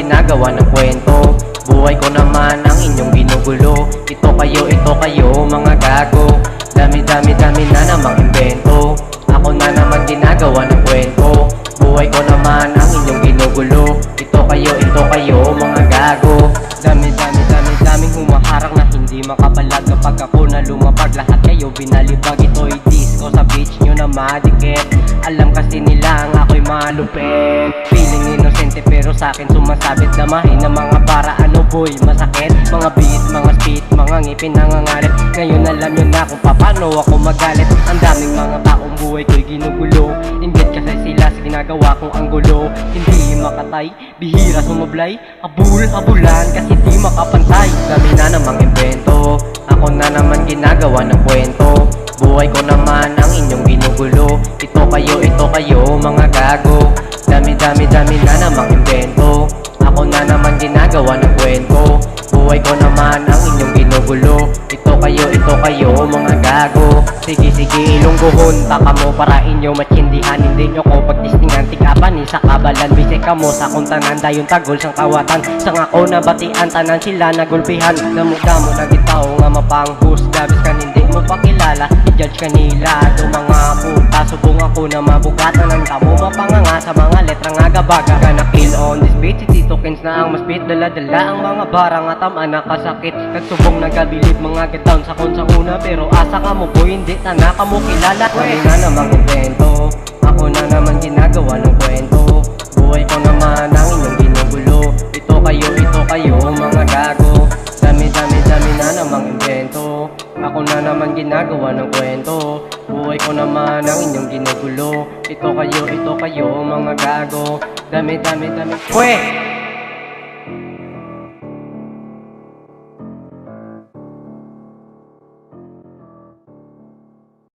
ginagawa ng kwento. Buhay ko naman ang inyong ginugulo. Ito kayo, mga gago. Dami na namang invento. Ako na naman ginagawa ng kwento. Buhay ko naman ang inyong ginugulo. Ito kayo, mga gago. Daming humaharang na hindi makapalag. Kapag ako na lumapag, lahat kayo binalibag. Ito'y disco sa beach nyo na madikit. Alam kasi nila ang ako'y malupit. Feeling inosente pero sa'kin sumasabit. Damahin ng mga para ano boy, masakit. Mga beat, mga spit, mga ngipin nangangalit. Ngayon alam nyo na kung paano ako magalit. Ang daming mga taong buhay ko'y ginugulo. Ingit kasi sila sa ginagawa kong anggulo. Hindi makatay, bihira sumablay. Habulan kasi di makapantay. Dami na namang invento. Ako na naman ginagawa ng kwento. Buhay ko naman ang inyong ginugulo. Ito kayo, mga gago. Dami na namang invento. Ako na naman ginagawa ng kwento. Buhay ko naman ang inyong ginugulo. Ito kayo, mga gago. Sige, ilungguhon, taka mo para inyo matsindihan. Hindi nyo ko pagdistingan, tikaban sa kabalan. Bisay ka mo sa kuntanan, dayon tagol sang kawatan. Sang ako nabatian, tanan sila nagulpihan. Damo na gitaw nga mapanghusga. Bis kan hindi mo pakilala, i-judge kanila. Do mga puta, subong ako na mabugatan. Ang kamo mapanganga sa mga letra nga gabaga. Gonna kill on this beat, si Tito Kens na ang mas beat. Dala ang mga barang at ang nakasakit. Kagsubong nagabilib mga get down sa kon sa una. Pero asa ka mo boy, hindi na ka mo kilala. Kami na namang invento. Ako na naman ginagawa ng kwento. Buhay ko naman ang inyong ginugulo. Ito kayo, mga gago. Dami na namang invento. Ako na naman ginagawa ng kwento. Buhay ko naman ang inyong ginugulo. Ito kayo, mga gago. Dami. Pwe!